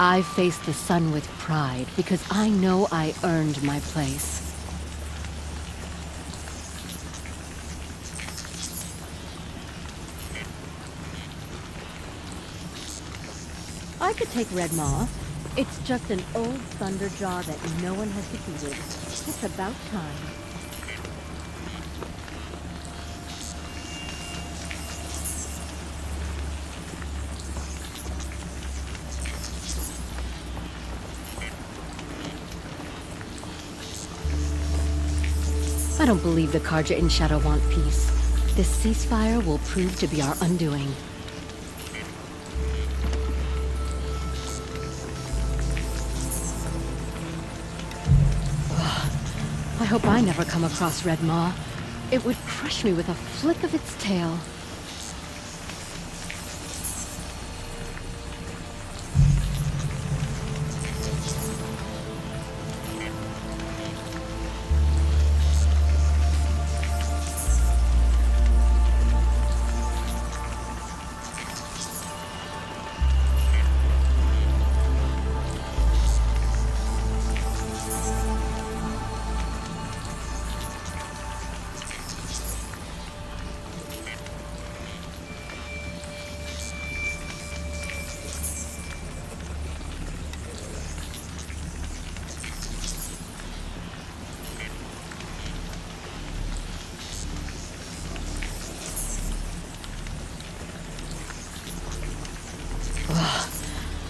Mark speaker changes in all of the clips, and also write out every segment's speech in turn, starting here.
Speaker 1: I face the sun with pride because I know I earned my place. I could take Red Maw. It's just an old Thunderjaw that no one has defeated. It's about time. I don't believe the Carja in Shadow want peace. This ceasefire will prove to be our undoing. I hope I never come across Red Maw. It would crush me with a flick of its tail.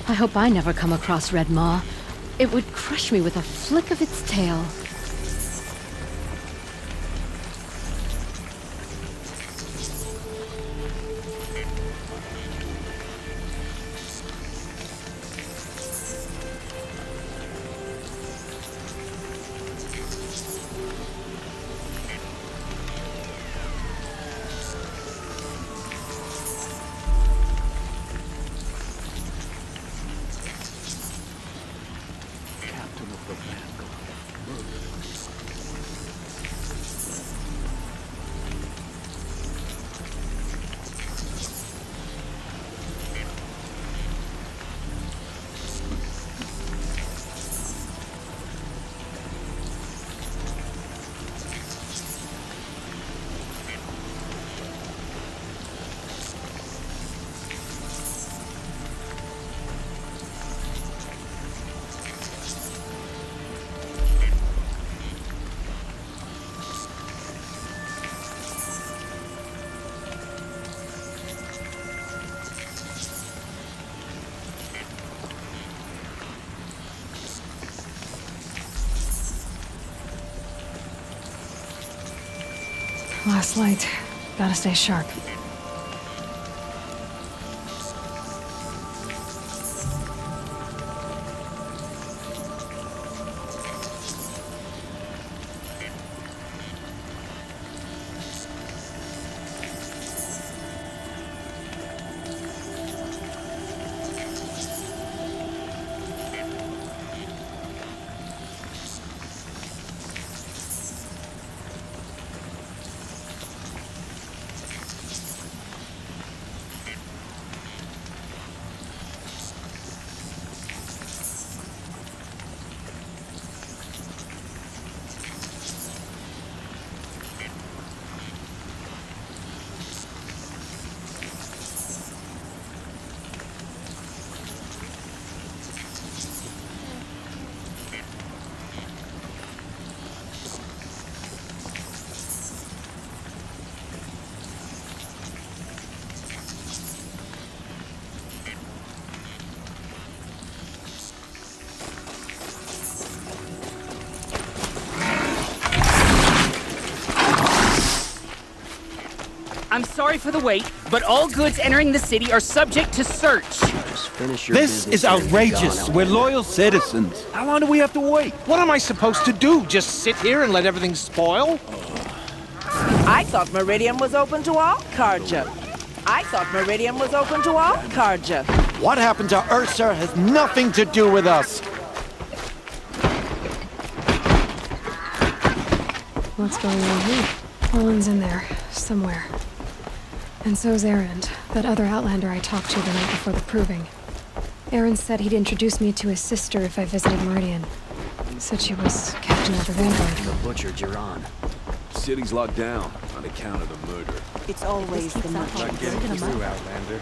Speaker 1: I hope I never come across Red Maw. It would crush me with a flick of its tail.
Speaker 2: Last light. Gotta stay sharp.
Speaker 3: I'm sorry for the wait, but all goods entering the city are subject to search.
Speaker 4: Just finish your
Speaker 5: This
Speaker 4: business
Speaker 5: is
Speaker 4: and be
Speaker 5: outrageous.
Speaker 4: gone.
Speaker 5: We're loyal citizens. How long do we have to wait?
Speaker 6: What am I supposed to do? Just sit here and let everything spoil?
Speaker 7: I thought Meridian was open to all Carja.
Speaker 5: What happened to Ursa has nothing to do with us.
Speaker 2: What's going on here? Olin's in there, somewhere. And so's Erend, that other Outlander I talked to the night before the proving. Aaron said he'd introduce me to his sister if I visited Meridian. Said she was captain of the Vanguard.
Speaker 4: The butcher Jiran. City's locked down on account of the murder.
Speaker 7: It's always the
Speaker 1: Not
Speaker 7: much.
Speaker 1: getting through,
Speaker 6: Outlander.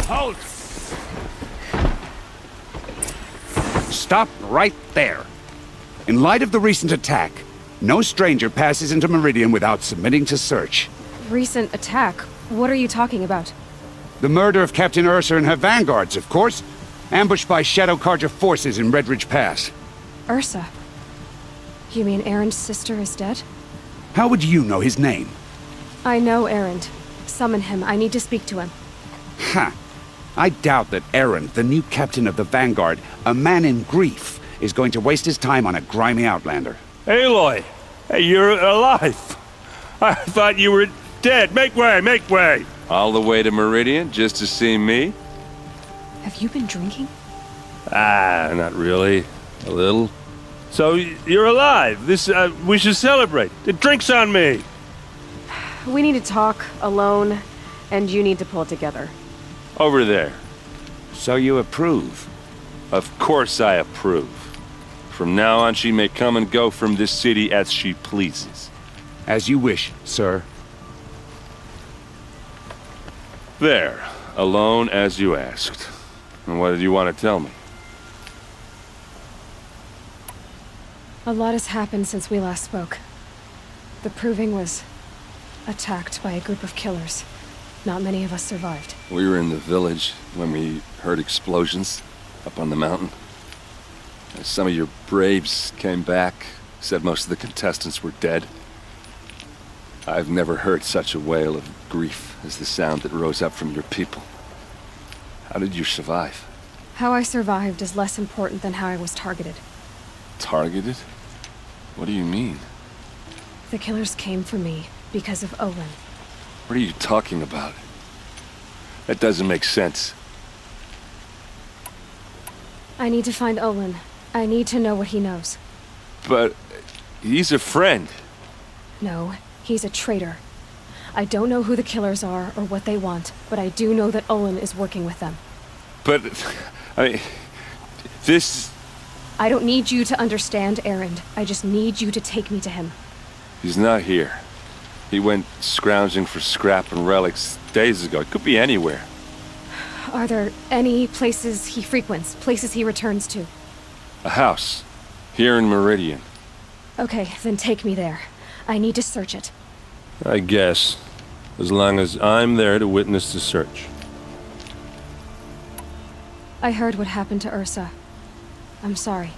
Speaker 8: Halt! Stop right there. In light of the recent attack, no stranger passes into Meridian without submitting to search.
Speaker 2: Recent attack? What are you talking about?
Speaker 8: The murder of Captain Ursa and her vanguards, of course. Ambushed by Shadow Carja forces in Redridge Pass.
Speaker 2: Ursa? You mean Aaron's sister is dead?
Speaker 8: How would you know his name?
Speaker 2: I know Aaron. Summon him. I need to speak to him.
Speaker 8: Ha! I doubt that Aaron, the new captain of the Vanguard, a man in grief, is going to waste his time on a grimy outlander.
Speaker 9: Aloy! Hey, you're alive! I thought you were dead. Make way, make way!
Speaker 10: All the way to Meridian just to see me?
Speaker 2: Have you been drinking?
Speaker 9: Ah, not really. A little. So, you're alive. We should celebrate. The drink's on me!
Speaker 2: We need to talk, alone, and you need to pull it together.
Speaker 10: Over there.
Speaker 8: So you approve?
Speaker 10: Of course I approve. From now on, she may come and go from this city as she pleases.
Speaker 8: As you wish, sir.
Speaker 10: There. Alone as you asked. And what did you want to tell me?
Speaker 2: A lot has happened since we last spoke. The Proving was attacked by a group of killers. Not many of us survived.
Speaker 10: We were in the village when we heard explosions up on the mountain. And some of your braves came back, said most of the contestants were dead. I've never heard such a wail of grief as the sound that rose up from your people. How did you survive?
Speaker 2: How I survived is less important than how I was targeted.
Speaker 10: Targeted? What do you mean?
Speaker 2: The killers came for me because of Olin.
Speaker 10: What are you talking about? That doesn't make sense.
Speaker 2: I need to find Olin. I need to know what he knows.
Speaker 10: But he's a friend.
Speaker 2: No, he's a traitor. I don't know who the killers are or what they want, but I do know that Olin is working with them.
Speaker 10: But, I mean, this...
Speaker 2: I don't need you to understand, Aaron. I just need you to take me to him.
Speaker 10: He's not here. He went scrounging for scrap and relics days ago. It could be anywhere.
Speaker 2: Are there any places he frequents, places he returns to?
Speaker 10: A house. Here in Meridian.
Speaker 2: Okay, then take me there. I need to search it.
Speaker 9: I guess. As long as I'm there to witness the search.
Speaker 2: I heard what happened to Ursa. I'm sorry.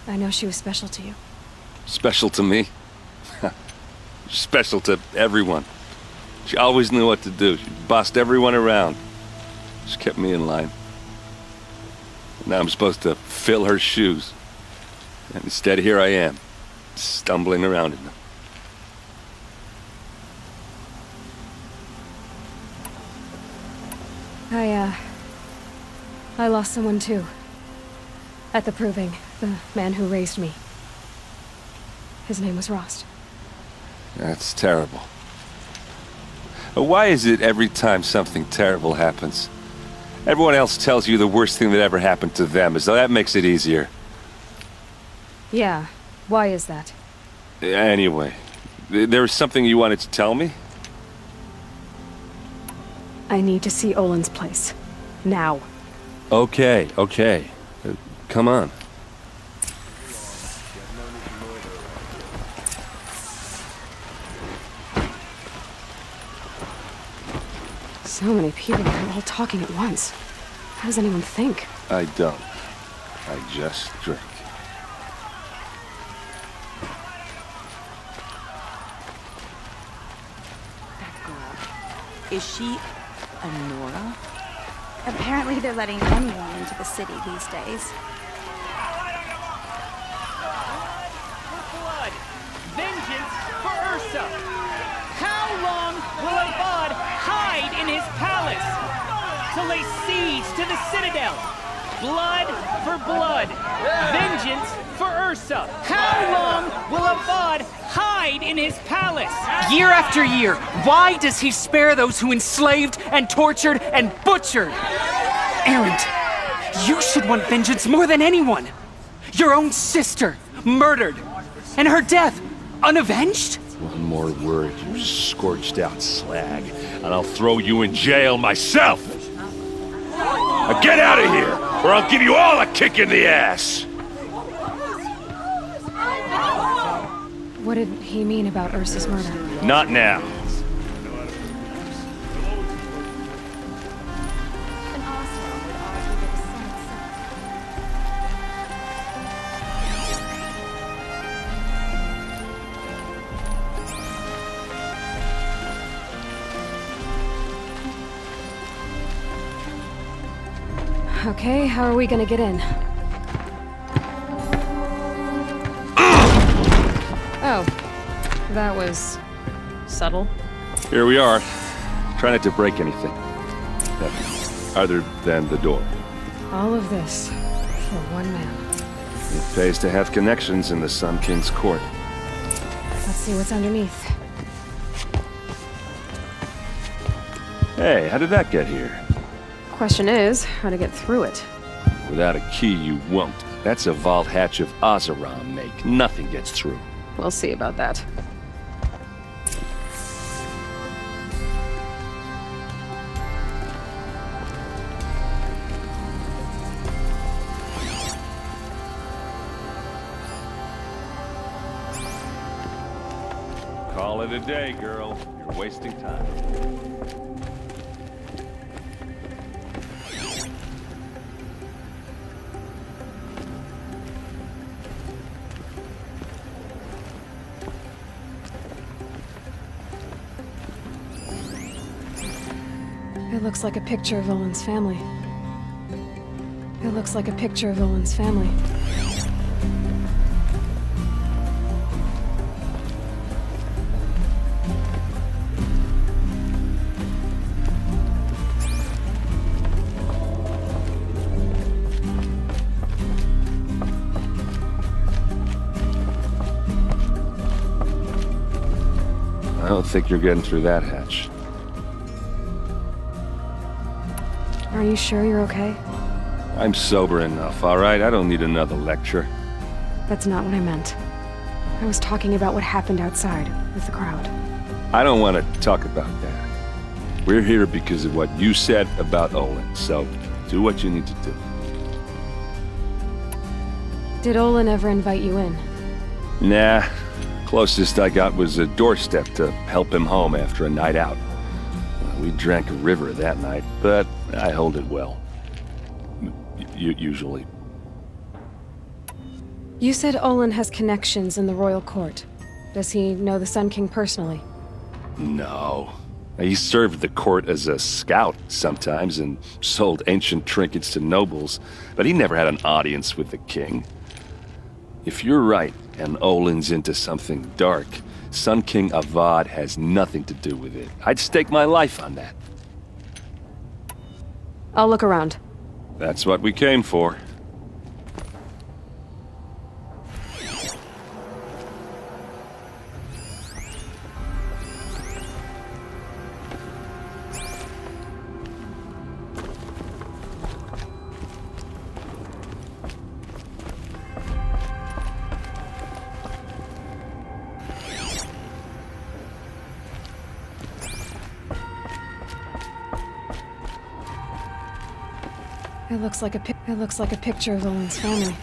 Speaker 2: I know she was special to you.
Speaker 10: Special to me? Special to everyone. She always knew what to do. She bossed everyone around. She kept me in line. Now I'm supposed to fill her shoes. And instead, here I am, stumbling around in them.
Speaker 2: I lost someone too. At the Proving, the man who raised me. His name was Rost.
Speaker 10: That's terrible. Why is it every time something terrible happens, everyone else tells you the worst thing that ever happened to them, as though that makes it easier?
Speaker 2: Yeah, why is that?
Speaker 10: Anyway, there was something you wanted to tell me?
Speaker 2: I need to see Olin's place. Now.
Speaker 10: Okay. Come on.
Speaker 2: So many people are all talking at once. How does anyone think?
Speaker 10: I don't. I just drink.
Speaker 7: That girl. Is she a Nora?
Speaker 11: Apparently they're letting anyone into the city these days.
Speaker 3: Blood! Vengeance for Ursa! How long will Avad hide in his palace? To lay siege to the citadel! Blood for blood! Vengeance for Ursa! How long will Avad hide hide in his palace.
Speaker 12: Year after year, why does he spare those who enslaved and tortured and butchered? Erend, you should want vengeance more than anyone. Your own sister, murdered, and her death, unavenged?
Speaker 10: One more word, you scorched out slag, and I'll throw you in jail myself! Now get out of here, or I'll give you all a kick in the ass!
Speaker 2: What did he mean about Ursa's murder?
Speaker 10: Not now.
Speaker 11: An Oswald would argue that the sun itself.
Speaker 2: Okay, how are we gonna get in? Oh, that was subtle.
Speaker 10: Here we are. Try not to break anything. Other than the door.
Speaker 2: All of this for one man.
Speaker 10: It pays to have connections in the Sun King's court.
Speaker 2: Let's see what's underneath.
Speaker 10: Hey, how did that get here?
Speaker 2: Question is, how to get through it.
Speaker 10: Without a key, you won't. That's a vault hatch of Oseram make. Nothing gets through.
Speaker 2: We'll see about that.
Speaker 10: Call it a day, girl. You're wasting time.
Speaker 2: It looks like a picture of Olin's family. It looks like a picture of Olin's family.
Speaker 10: I don't think you're getting through that hatch.
Speaker 2: Are you sure you're okay?
Speaker 10: I'm sober enough, all right? I don't need another lecture.
Speaker 2: That's not what I meant. I was talking about what happened outside with the crowd.
Speaker 10: I don't want to talk about that. We're here because of what you said about Olin, so do what you need to do.
Speaker 2: Did Olin ever invite you in?
Speaker 10: Nah. Closest I got was a doorstep to help him home after a night out. We drank a river that night, but I hold it well. Usually.
Speaker 2: You said Olin has connections in the royal court. Does he know the Sun King personally?
Speaker 10: No. He served the court as a scout sometimes and sold ancient trinkets to nobles, but he never had an audience with the king. If you're right, and Olin's into something dark, Sun King Avad has nothing to do with it. I'd stake my life on that.
Speaker 2: I'll look around.
Speaker 10: That's what we came for.
Speaker 2: It looks like a picture of Olin's family.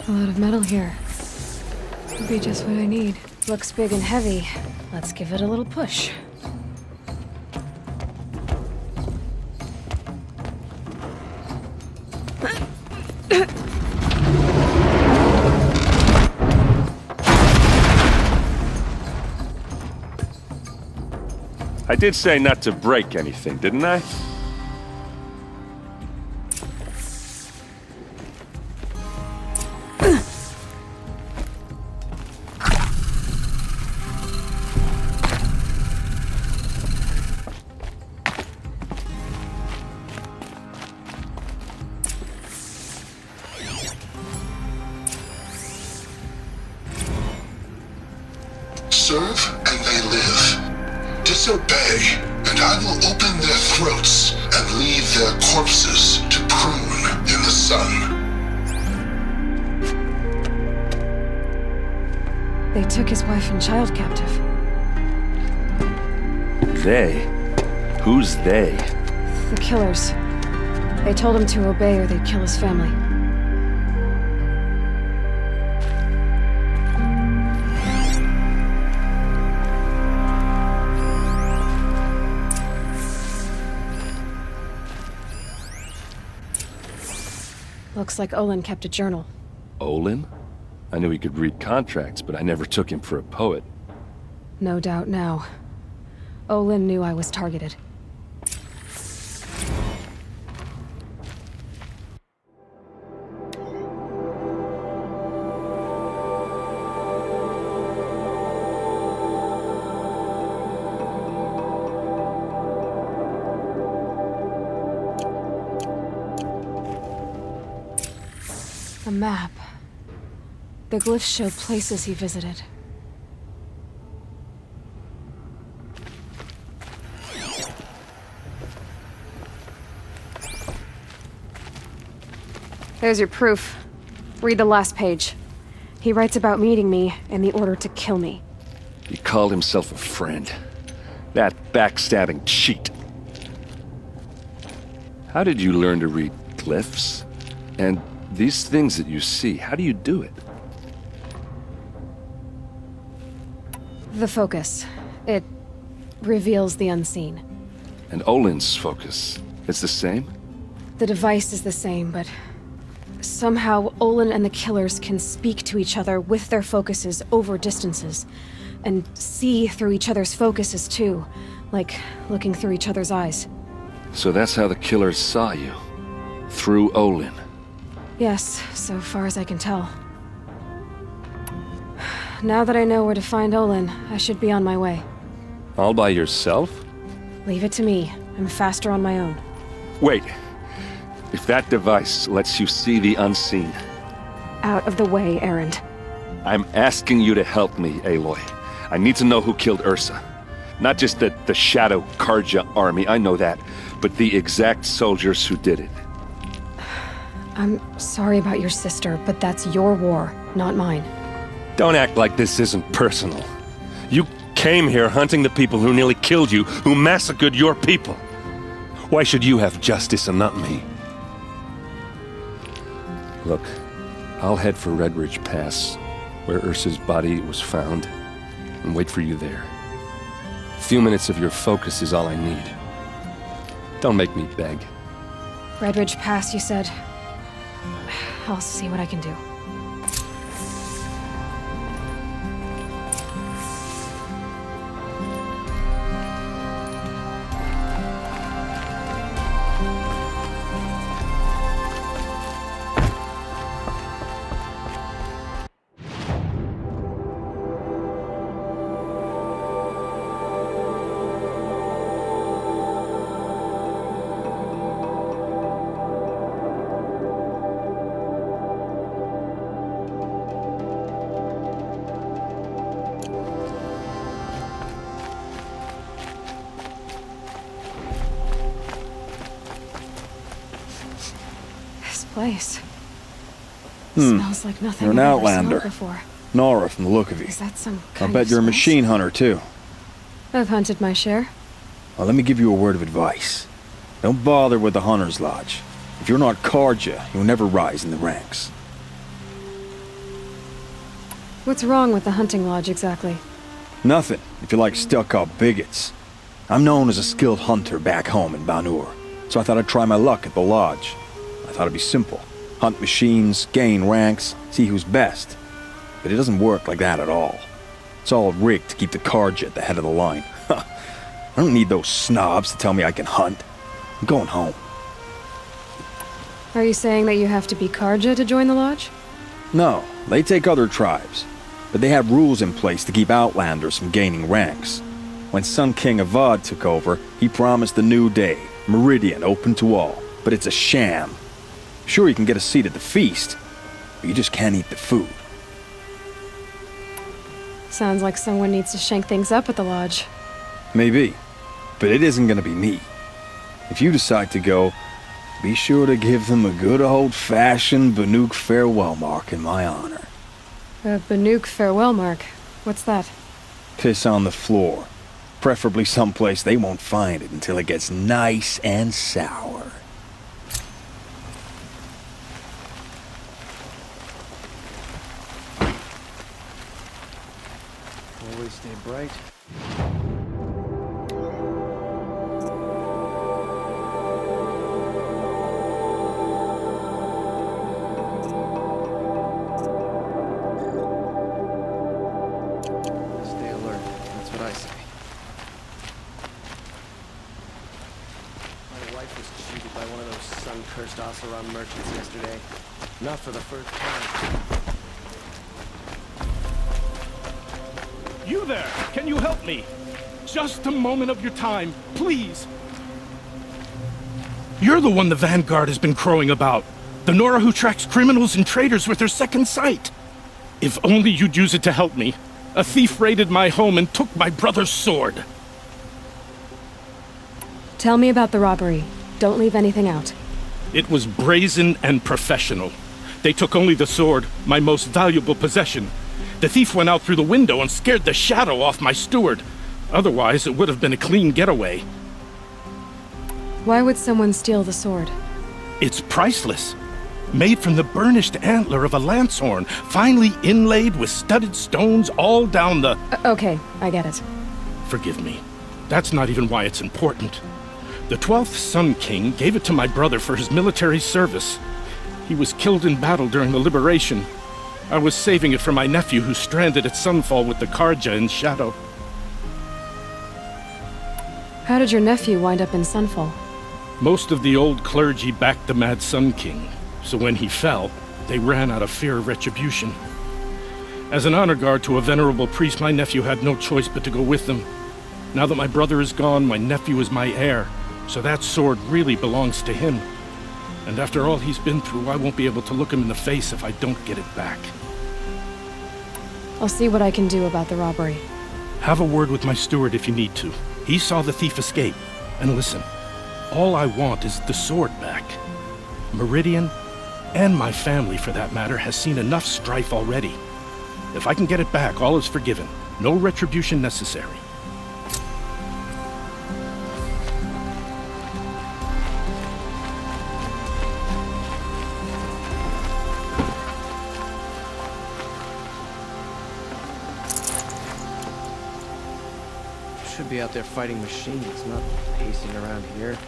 Speaker 2: A lot of metal here. Could be just what I need. Looks big and heavy. Let's give it a little push.
Speaker 9: I did say not to break anything, didn't I?
Speaker 13: Serve and they live. Disobey, and I will open their throats and leave their corpses to prune in the sun.
Speaker 2: They took his wife and child captive.
Speaker 9: They? Who's they?
Speaker 2: The killers. They told him to obey or they'd kill his family. Looks like Olin kept a journal.
Speaker 10: Olin? I knew he could read contracts, but I never took him for a poet.
Speaker 2: No doubt now. Olin knew I was targeted. A map. The glyphs show places he visited. There's your proof. Read the last page. He writes about meeting me and the order to kill me.
Speaker 10: He called himself a friend. That backstabbing cheat. How did you learn to read glyphs? And these things that you see, how do you do it?
Speaker 2: The focus. It reveals the unseen.
Speaker 10: And Olin's focus, it's the same?
Speaker 2: The device is the same, but somehow Olin and the killers can speak to each other with their focuses over distances. And see through each other's focuses too, like looking through each other's eyes.
Speaker 10: So that's how the killers saw you? Through Olin?
Speaker 2: Yes, so far as I can tell. Now that I know where to find Olin, I should be on my way.
Speaker 10: All by yourself?
Speaker 2: Leave it to me. I'm faster on my own.
Speaker 10: Wait. If that device lets you see the unseen...
Speaker 2: Out of the way, Erend.
Speaker 10: I'm asking you to help me, Aloy. I need to know who killed Ursa. Not just the Shadow Karja army, I know that, but the exact soldiers who did it.
Speaker 2: I'm sorry about your sister, but that's your war, not mine.
Speaker 9: Don't act like this isn't personal. You came here hunting the people who nearly killed you, who massacred your people. Why should you have justice and not me?
Speaker 10: Look, I'll head for Red Ridge Pass, where Ursa's body was found, and wait for you there. A few minutes of your focus is all I need. Don't make me beg.
Speaker 2: Red Ridge Pass, you said? I'll see what I can do. Place. Smells like nothing
Speaker 5: You're an
Speaker 2: I've ever
Speaker 5: outlander.
Speaker 2: smelled before.
Speaker 5: Nora from the look of you.
Speaker 2: Is that some
Speaker 5: I
Speaker 2: kind
Speaker 5: bet
Speaker 2: of
Speaker 5: you're a
Speaker 2: spice?
Speaker 5: machine hunter, too.
Speaker 2: I've hunted my share.
Speaker 5: Well, let me give you a word of advice. Don't bother with the Hunter's Lodge. If you're not Karja, you'll never rise in the ranks.
Speaker 2: What's wrong with the hunting lodge, exactly?
Speaker 5: Nothing, if you like stuck-up bigots. I'm known as a skilled hunter back home in Banur, so I thought I'd try my luck at the lodge. I thought it'd be simple. Hunt machines, gain ranks, see who's best. But it doesn't work like that at all. It's all rigged to keep the Karja at the head of the line. I don't need those snobs to tell me I can hunt. I'm going home.
Speaker 2: Are you saying that you have to be Karja to join the lodge?
Speaker 5: No, they take other tribes. But they have rules in place to keep outlanders from gaining ranks. When Sun King Avad took over, he promised a new day, Meridian open to all. But it's a sham. Sure, you can get a seat at the feast, but you just can't eat the food.
Speaker 2: Sounds like someone needs to shank things up at the lodge.
Speaker 5: Maybe, but it isn't gonna be me. If you decide to go, be sure to give them a good old-fashioned Banuk farewell mark in my honor.
Speaker 2: A Banuk farewell mark. What's that?
Speaker 5: Piss on the floor. Preferably someplace they won't find it until it gets nice and sour.
Speaker 6: Always stay bright. Stay alert. That's what I say. My wife was cheated by one of those sun-cursed Oseram merchants yesterday. Not for the first time.
Speaker 14: You there! Can you help me? Just a moment of your time, please! You're the one the Vanguard has been crowing about. The Nora who tracks criminals and traitors with her second sight. If only you'd use it to help me. A thief raided my home and took my brother's sword.
Speaker 2: Tell me about the robbery. Don't leave anything out.
Speaker 14: It was brazen and professional. They took only the sword, my most valuable possession. The thief went out through the window and scared the shadow off my steward. Otherwise, it would have been a clean getaway.
Speaker 2: Why would someone steal the sword?
Speaker 14: It's priceless. Made from the burnished antler of a lancehorn, finely inlaid with studded stones all down the...
Speaker 2: Okay, I get it.
Speaker 14: Forgive me. That's not even why it's important. The 12th Sun King gave it to my brother for his military service. He was killed in battle during the liberation. I was saving it for my nephew who's stranded at Sunfall with the Karja in Shadow.
Speaker 2: How did your nephew wind up in Sunfall?
Speaker 14: Most of the old clergy backed the Mad Sun King, so when he fell, they ran out of fear of retribution. As an honor guard to a venerable priest, my nephew had no choice but to go with them. Now that my brother is gone, my nephew is my heir, so that sword really belongs to him. And after all he's been through, I won't be able to look him in the face if I don't get it back.
Speaker 2: I'll see what I can do about the robbery.
Speaker 14: Have a word with my steward if you need to. He saw the thief escape. And listen, all I want is the sword back. Meridian, and my family for that matter, has seen enough strife already. If I can get it back, all is forgiven. No retribution necessary.
Speaker 6: Should be out there fighting machines, not pacing around here.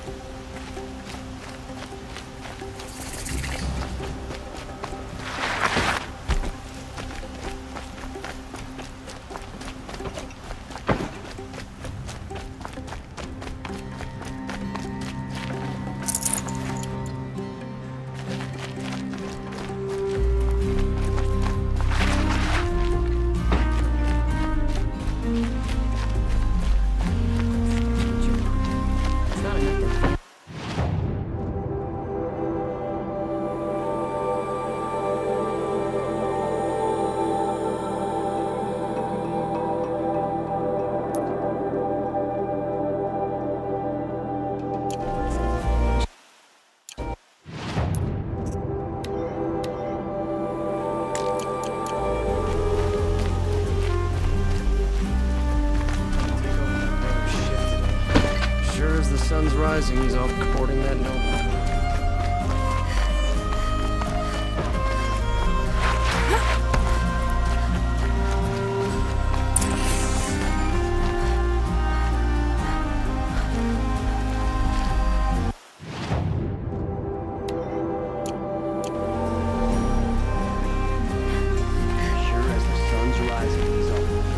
Speaker 6: As the sun's rising, he's off courting that noble.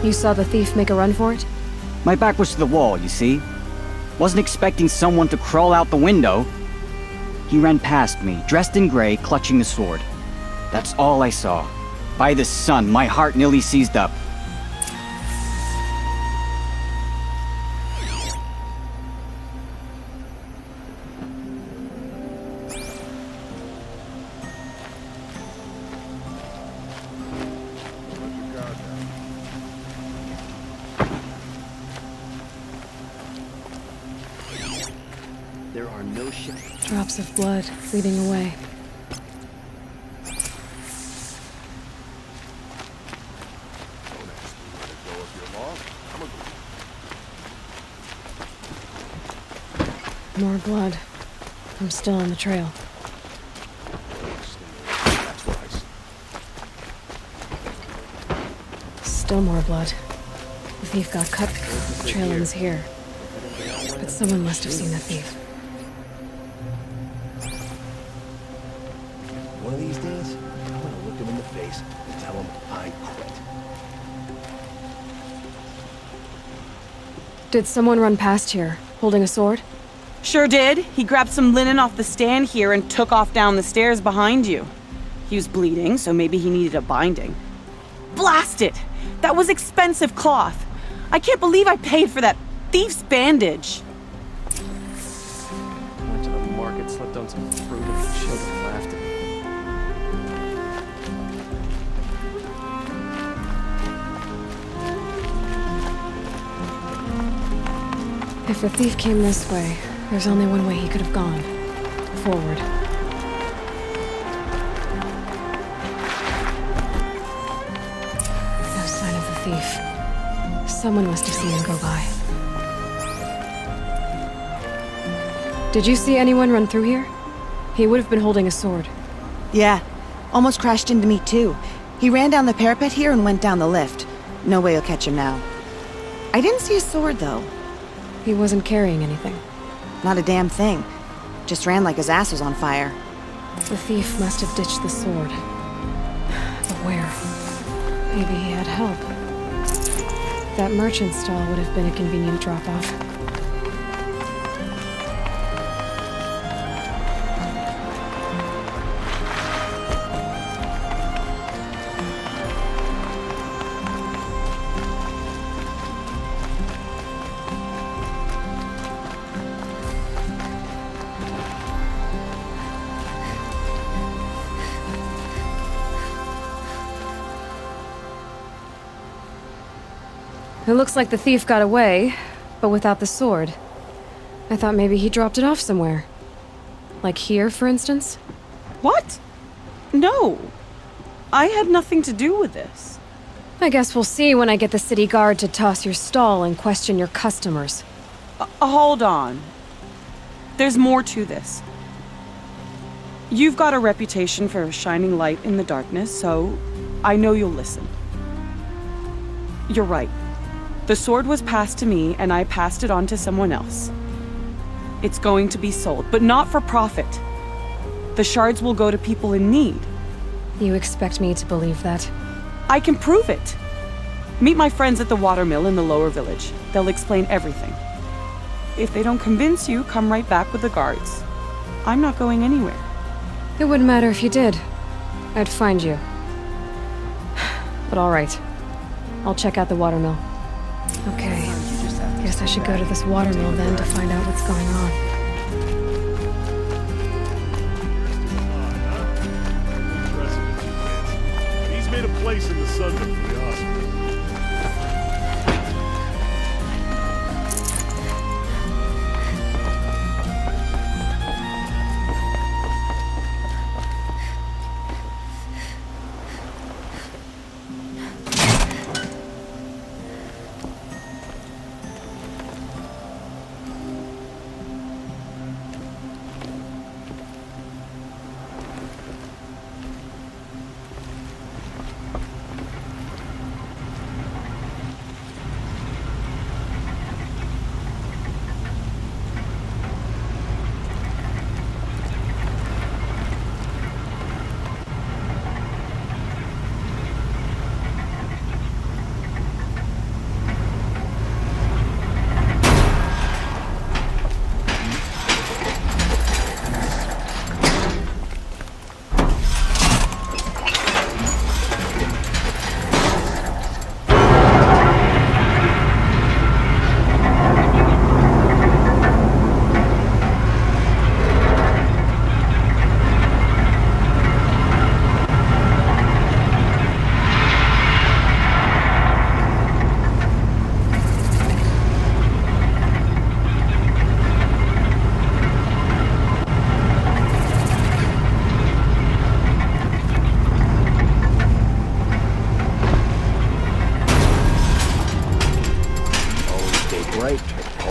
Speaker 2: You saw the thief make a run for it?
Speaker 15: My back was to the wall, you see? Wasn't expecting someone to crawl out the window. He ran past me, dressed in gray, clutching the sword. That's all I saw. By the sun, my heart nearly seized up.
Speaker 6: There are no ships.
Speaker 2: Drops of blood leading away. More blood. I'm still on the trail. Still more blood. The thief got cut. The trail ends here. But someone must have seen the thief.
Speaker 6: One of these days, I'm gonna look him in the face and tell him I quit.
Speaker 2: Did someone run past here, holding a sword?
Speaker 7: Sure did. He grabbed some linen off the stand here and took off down the stairs behind you. He was bleeding, so maybe he needed a binding. Blast it! That was expensive cloth. I can't believe I paid for that thief's bandage.
Speaker 6: Went to the market, slipped on some fruit, and the children laughed at me.
Speaker 2: If the thief came this way, there's only one way he could have gone. Forward. No sign of the thief. Someone must have seen him go by. Did you see anyone run through here? He would have been holding a sword.
Speaker 16: Yeah. Almost crashed into me, too. He ran down the parapet here and went down the lift. No way you'll catch him now. I didn't see a sword, though.
Speaker 2: He wasn't carrying anything.
Speaker 16: Not a damn thing. Just ran like his ass was on fire.
Speaker 2: The thief must have ditched the sword. But where? Maybe he had help. That merchant stall would have been a convenient drop-off. It looks like the thief got away, but without the sword. I thought maybe he dropped it off somewhere. Like here, for instance?
Speaker 7: What? No. I had nothing to do with this.
Speaker 2: I guess we'll see when I get the city guard to toss your stall and question your customers.
Speaker 7: Hold on. There's more to this. You've got a reputation for shining light in the darkness, so I know you'll listen. You're right. The sword was passed to me, and I passed it on to someone else. It's going to be sold, but not for profit. The shards will go to people in need.
Speaker 2: You expect me to believe that?
Speaker 7: I can prove it. Meet my friends at the watermill in the lower village. They'll explain everything. If they don't convince you, come right back with the guards. I'm not going anywhere.
Speaker 2: It wouldn't matter if you did. I'd find you. But all right. I'll check out the watermill. Okay. Guess I should go to this watermill then to find out what's going on.
Speaker 17: He's made a place in the sun for the Oscar.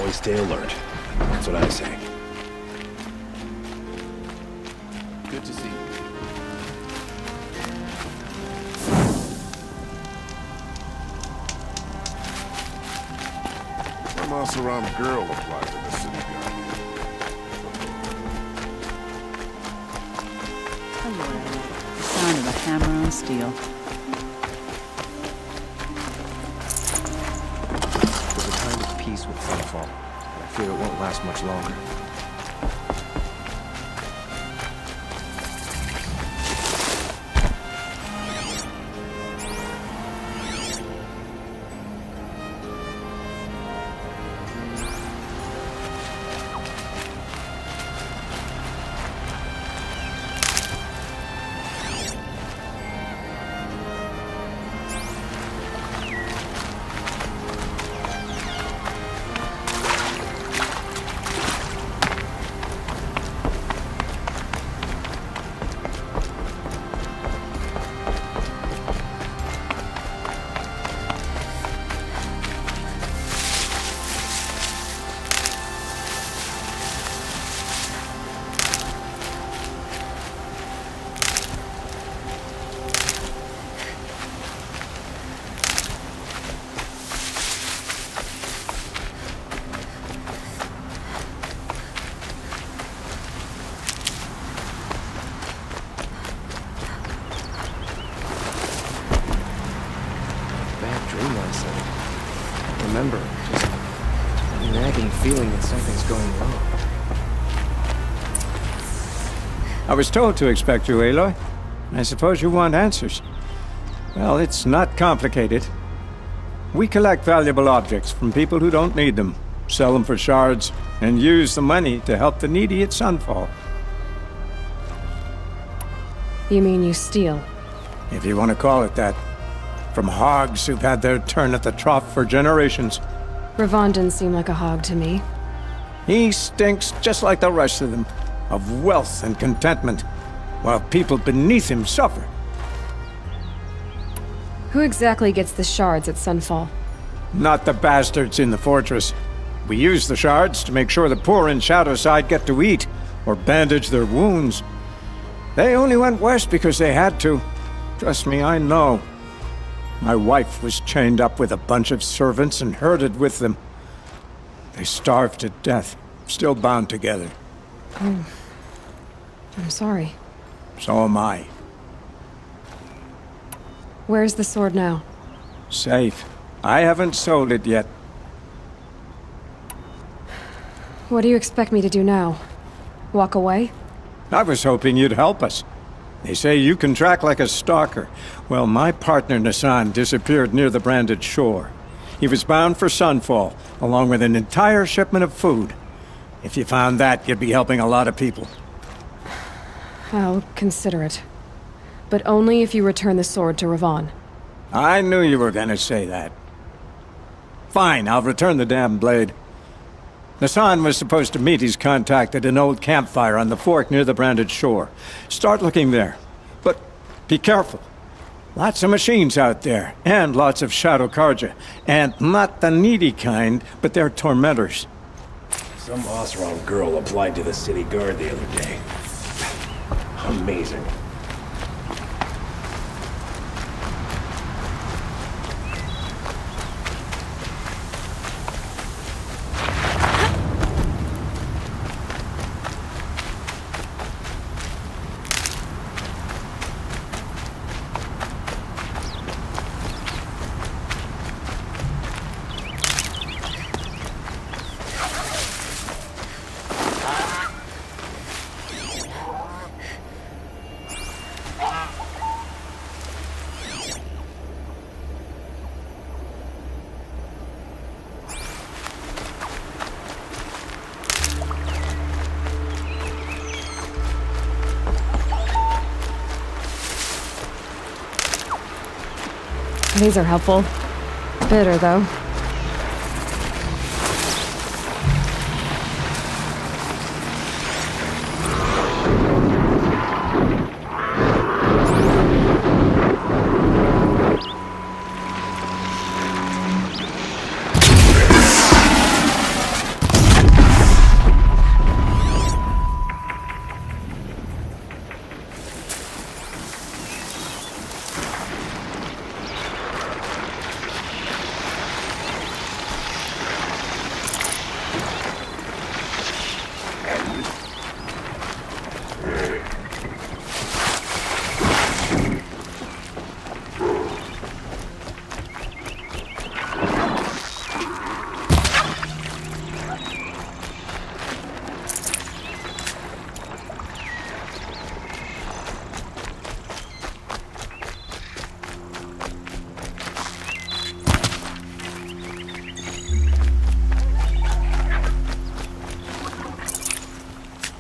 Speaker 5: Always stay alert. That's what I say.
Speaker 6: Good to see you.
Speaker 17: Some Oseram girl applied to the city guard.
Speaker 11: Tell you what I like. The sound of a hammer on steel.
Speaker 6: There's a kind of peace with Sunfall, and I fear it won't last much longer. Dream last night. I remember just a nagging feeling that something's going wrong.
Speaker 18: I was told to expect you, Aloy. I suppose you want answers. Well, it's not complicated. We collect valuable objects from people who don't need them, sell them for shards, and use the money to help the needy at Sunfall.
Speaker 2: You mean you steal?
Speaker 18: If you want to call it that. From hogs who've had their turn at the trough for generations.
Speaker 2: Ravon didn't seem like a hog to me.
Speaker 18: He stinks just like the rest of them, of wealth and contentment, while people beneath him suffer.
Speaker 2: Who exactly gets the shards at Sunfall?
Speaker 18: Not the bastards in the fortress. We use the shards to make sure the poor in Shadowside get to eat, or bandage their wounds. They only went west because they had to. Trust me, I know. My wife was chained up with a bunch of servants and herded with them. They starved to death, still bound together.
Speaker 2: Oh. I'm sorry.
Speaker 18: So am I.
Speaker 2: Where's the sword now?
Speaker 18: Safe. I haven't sold it yet.
Speaker 2: What do you expect me to do now? Walk away?
Speaker 18: I was hoping you'd help us. They say you can track like a stalker. Well, my partner Nassan disappeared near the Branded Shore. He was bound for Sunfall, along with an entire shipment of food. If you found that, you'd be helping a lot of people.
Speaker 2: I'll consider it. But only if you return the sword to Ravon.
Speaker 18: I knew you were gonna say that. Fine, I'll return the damn blade. Nassan was supposed to meet his contact at an old campfire on the fork near the Branded Shore. Start looking there. But be careful. Lots of machines out there, and lots of Shadow Karja. And not the needy kind, but they're tormentors.
Speaker 5: Some Oseram girl applied to the city guard the other day. Amazing.
Speaker 2: These are helpful. Bitter, though.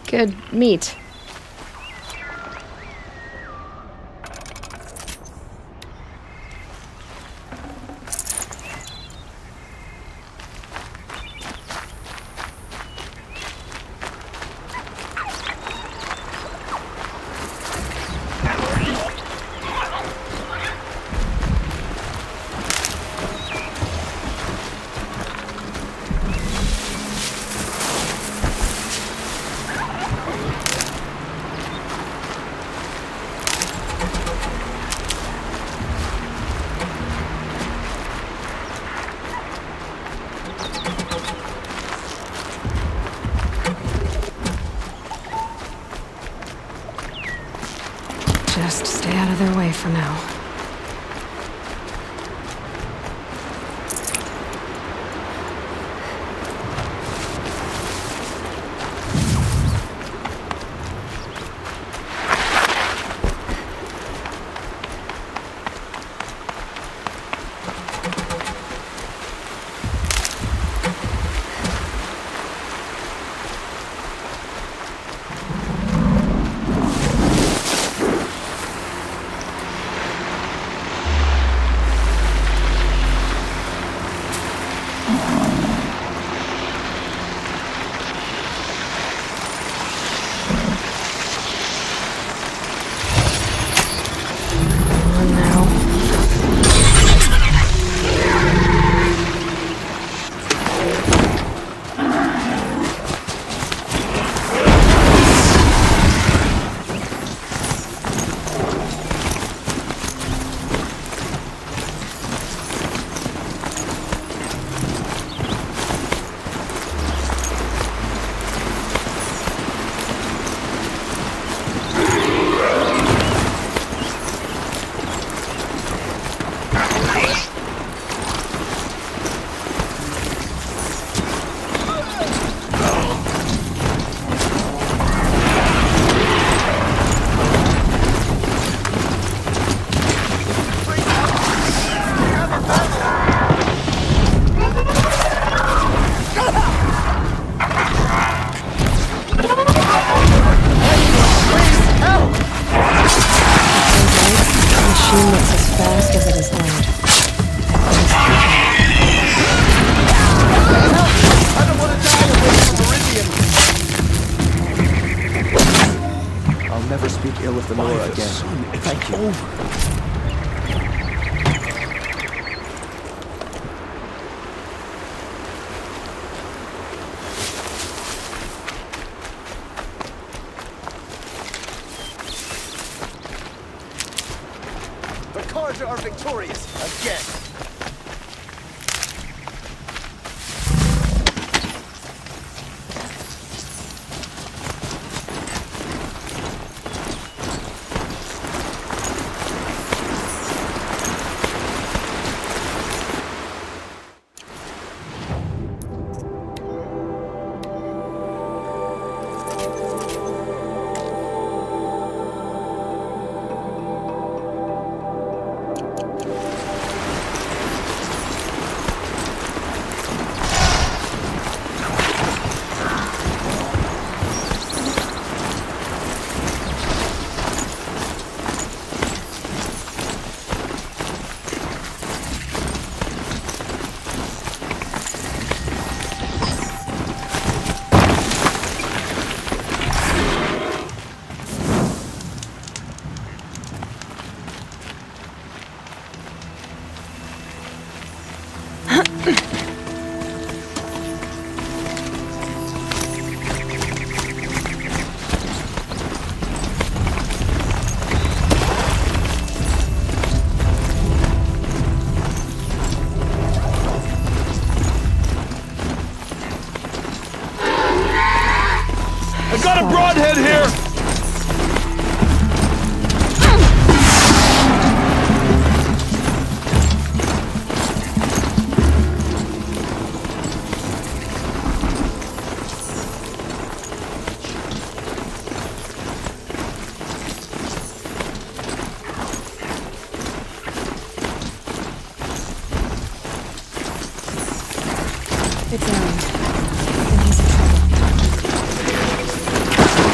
Speaker 2: Good meat. Just stay out of their way for now.
Speaker 19: Are victorious again.
Speaker 9: Got a broadhead here!
Speaker 2: It's Aaron. And he's in trouble.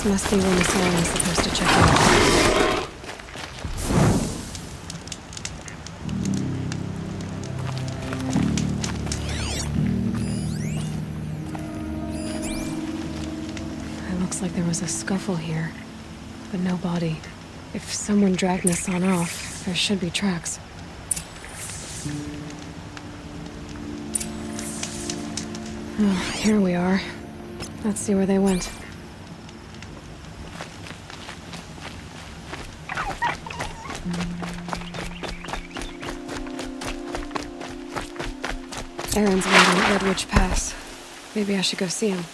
Speaker 2: This must be when the sign is supposed to check out. It looks like there was a scuffle here, but no body. If someone dragged Nassan off, there should be tracks. Oh, here we are. Let's see where they went. Aaron's waiting at Redwitch Pass. Maybe I should go see him.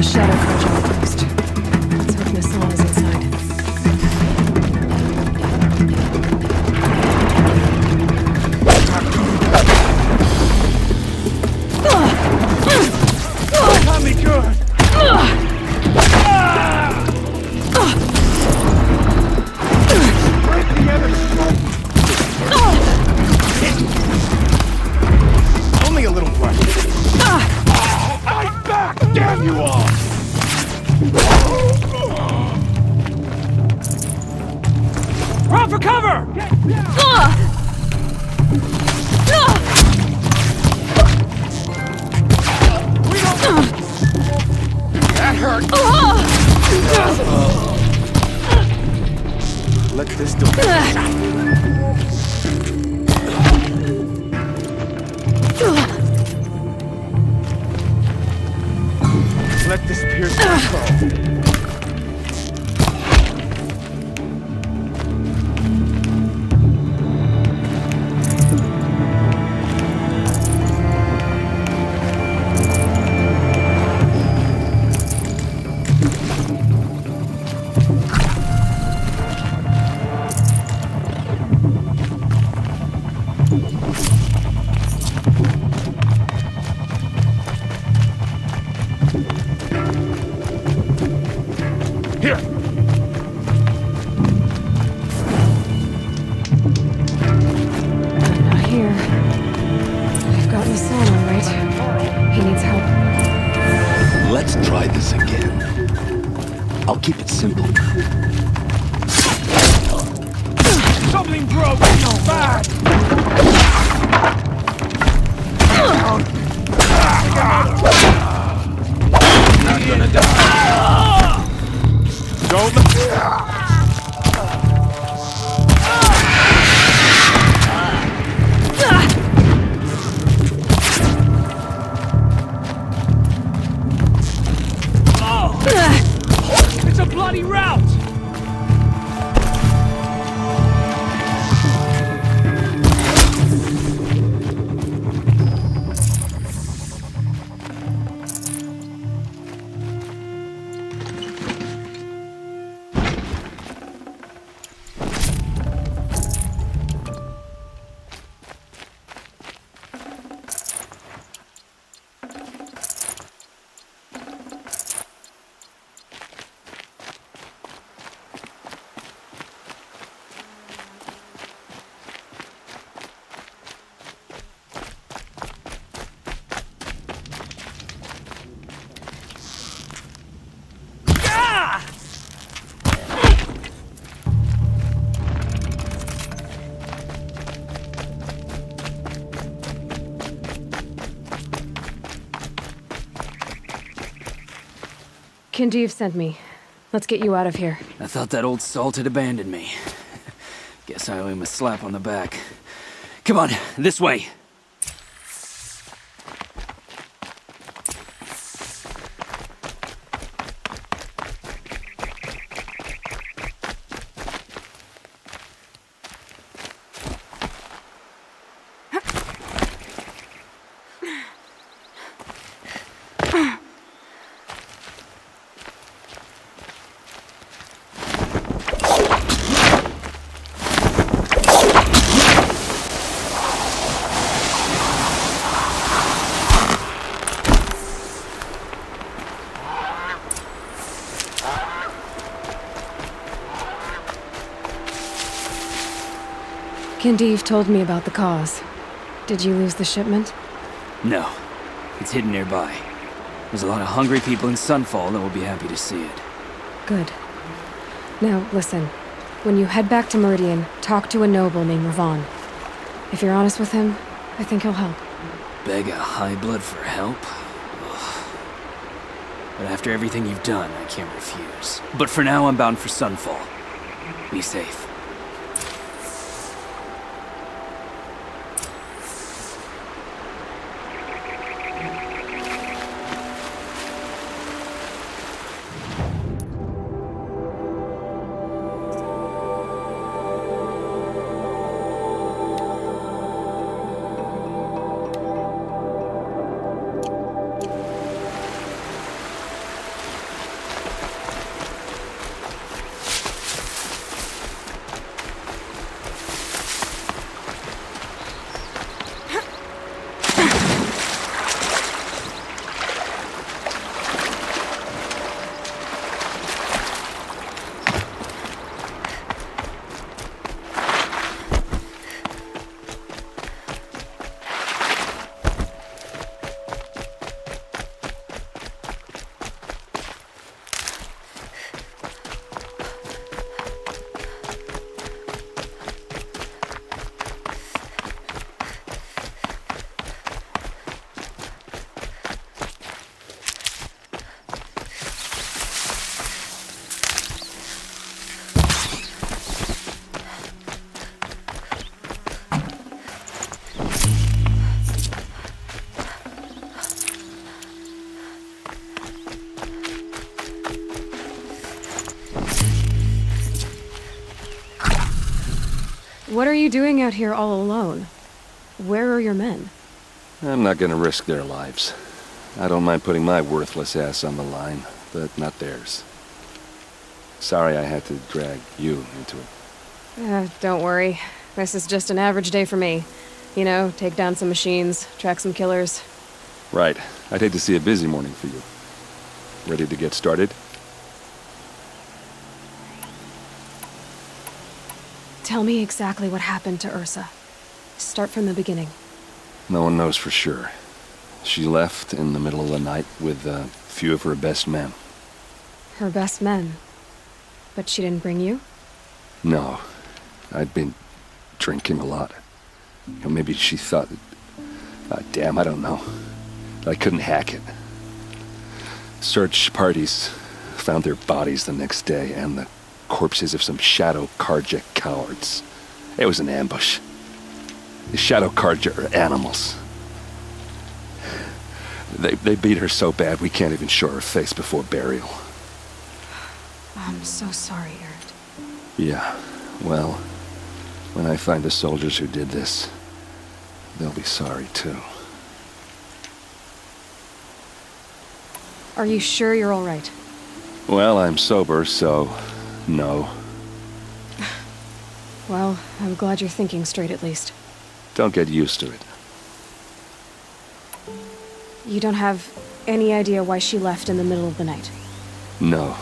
Speaker 2: Shadow Forge outpost. Let's hope Nassan is inside.
Speaker 19: Got me good. Break the enemy's only a little blood. I'm back! Damn you all!
Speaker 3: Run for cover!
Speaker 19: That hurt! Let this do Let this pierce my soul.
Speaker 14: Here!
Speaker 2: Not here. I've got Nassan, all right. He needs help.
Speaker 20: Let's try this again. I'll keep it simple.
Speaker 19: Something broke! No, bad!
Speaker 20: Not gonna die.
Speaker 19: Don't
Speaker 3: It's a bloody rout!
Speaker 2: Kinjeev sent me. Let's get you out of here.
Speaker 12: I thought that old salt had abandoned me. Guess I owe him a slap on the back. Come on, this way.
Speaker 2: Kindeev told me about the cause. Did you lose the shipment?
Speaker 12: No. It's hidden nearby. There's a lot of hungry people in Sunfall that will be happy to see it.
Speaker 2: Good. Now, listen. When you head back to Meridian, talk to a noble named Ravon. If you're honest with him, I think he'll help.
Speaker 12: Beg a high blood for help? Ugh. But after everything you've done, I can't refuse. But for now, I'm bound for Sunfall. Be safe.
Speaker 2: What are you doing out here all alone? Where are your men?
Speaker 10: I'm not gonna risk their lives. I don't mind putting my worthless ass on the line, but not theirs. Sorry I had to drag you into it.
Speaker 2: Don't worry. This is just an average day for me. You know, take down some machines, track some killers.
Speaker 10: Right. I'd hate to see a busy morning for you. Ready to get started?
Speaker 2: Tell me exactly what happened to Ursa. Start from the beginning.
Speaker 10: No one knows for sure. She left in the middle of the night with a few of her best men.
Speaker 2: Her best men? But she didn't bring you?
Speaker 10: No. I'd been drinking a lot. Or maybe she thought... damn, I don't know. I couldn't hack it. Search parties found their bodies the next day, and the corpses of some Shadow Karja cowards. It was an ambush. The Shadow Karja are animals. They beat her so bad we can't even show her face before burial.
Speaker 2: I'm so sorry, Erend.
Speaker 10: Yeah, well, when I find the soldiers who did this, they'll be sorry too.
Speaker 2: Are you sure you're all right?
Speaker 10: Well, I'm sober, so no.
Speaker 2: Well, I'm glad you're thinking straight at least.
Speaker 10: Don't get used to it.
Speaker 2: You don't have any idea why she left in the middle of the night?
Speaker 10: No.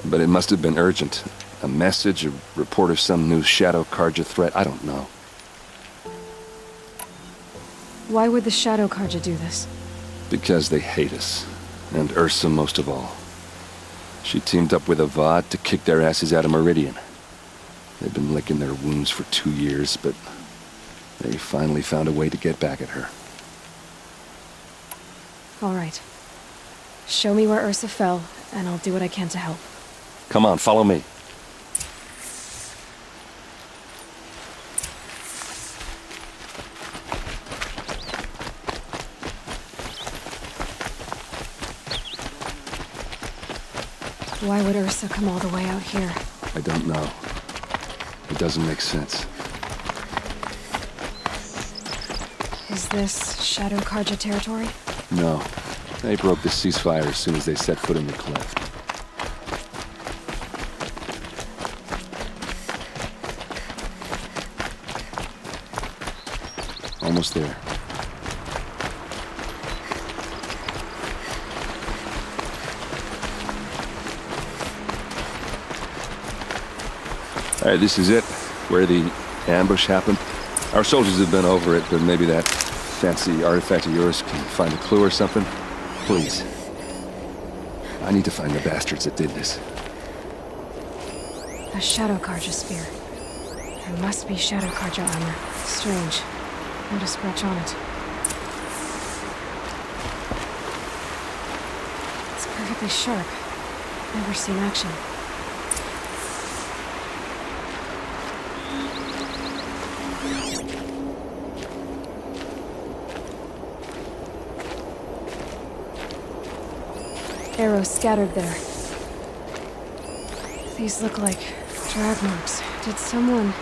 Speaker 10: But it must have been urgent. A message, a report of some new Shadow Karja threat, I don't know.
Speaker 2: Why would the Shadow Karja do this?
Speaker 10: Because they hate us. And Ursa most of all. She teamed up with Avad to kick their asses out of Meridian. They've been licking their wounds for 2 years, but they finally found a way to get back at her.
Speaker 2: All right. Show me where Ursa fell, and I'll do what I can to help.
Speaker 10: Come on, follow me.
Speaker 2: Why would Ursa come all the way out here?
Speaker 10: I don't know. It doesn't make sense.
Speaker 2: Is this Shadow Karja territory?
Speaker 10: No. They broke the ceasefire as soon as they set foot in the cleft. Almost there. Alright, this is it. Where the ambush happened? Our soldiers have been over it, but maybe that fancy artifact of yours can find a clue or something? Please. I need to find the bastards that did this.
Speaker 2: A Shadow Karja spear. There must be Shadow Karja armor. Strange. Not a scratch on it. It's perfectly sharp. Never seen action. Arrows scattered there. These look like drag marks. Did someone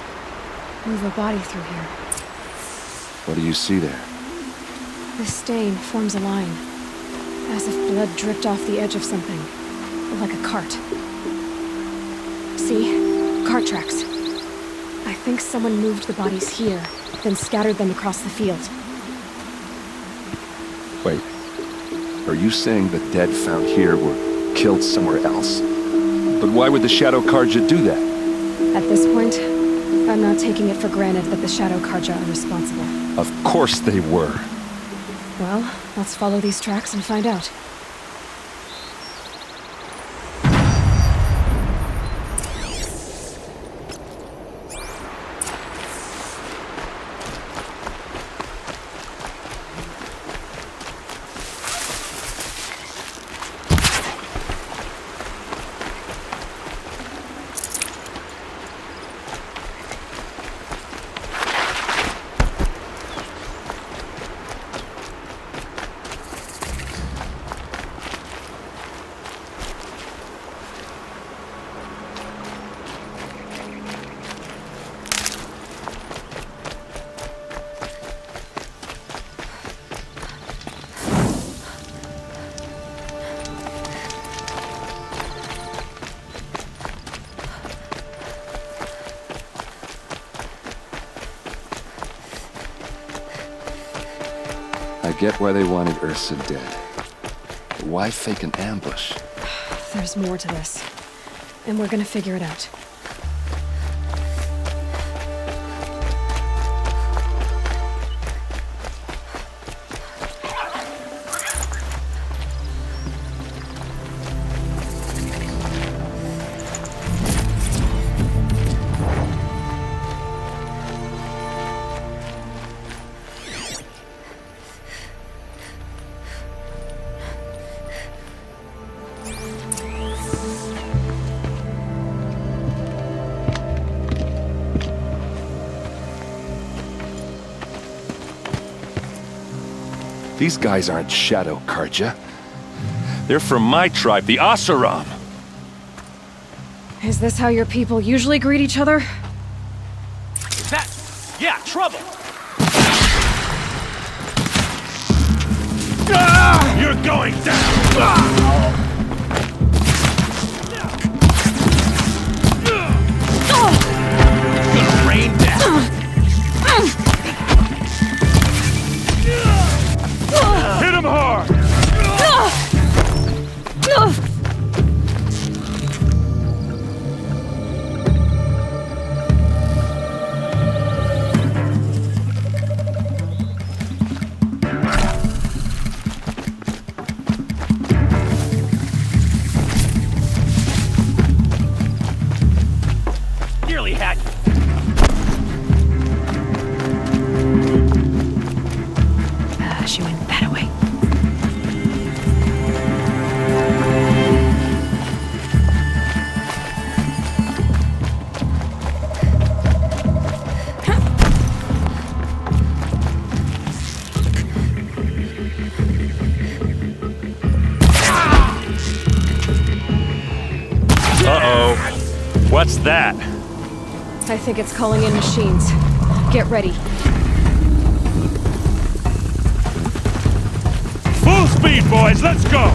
Speaker 2: move a body through here?
Speaker 10: What do you see there?
Speaker 2: This stain forms a line, as if blood dripped off the edge of something, like a cart. See? Cart tracks. I think someone moved the bodies here, then scattered them across the field.
Speaker 10: Wait. Are you saying the dead found here were killed somewhere else? But why would the Shadow Karja do that?
Speaker 2: At this point, I'm not taking it for granted that the Shadow Karja are responsible.
Speaker 10: Of course they were.
Speaker 2: Well, let's follow these tracks and find out.
Speaker 10: I get why they wanted Ursa dead. But why fake an ambush?
Speaker 2: There's more to this, and we're gonna figure it out.
Speaker 10: These guys aren't Shadow Karja.
Speaker 9: They're from my tribe, the Oseram.
Speaker 2: Is this how your people usually greet each other?
Speaker 3: Yeah, trouble!
Speaker 9: You're going down!
Speaker 3: Gonna rain down!
Speaker 9: Hit him hard!
Speaker 3: Nearly had you.
Speaker 2: She went that way.
Speaker 9: Uh-oh. What's that?
Speaker 2: I think it's calling in machines. Get ready.
Speaker 9: Full speed, boys, let's go!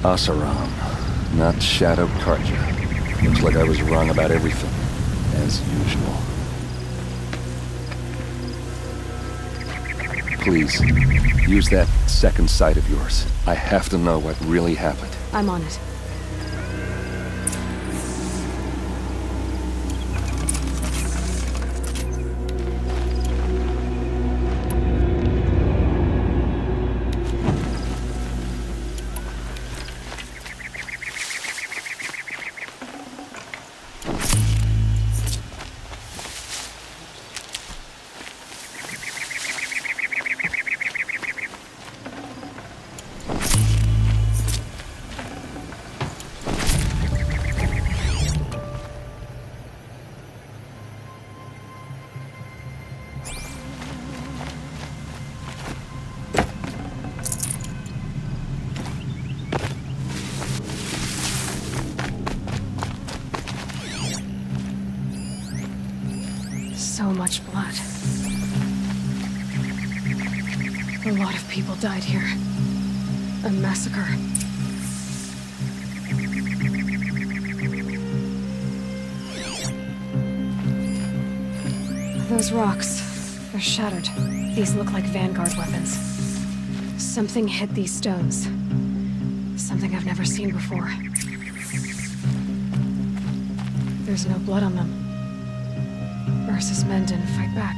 Speaker 10: Oseram, not Shadow Carja. Looks like I was wrong about everything, as usual. Please, use that second sight of yours. I have to know what really happened.
Speaker 2: I'm on it. So much blood. A lot of people died here. A massacre. Those rocks, they're shattered. These look like Vanguard weapons. Something hit these stones. Something I've never seen before. There's no blood on them. Ursa's men didn't fight back.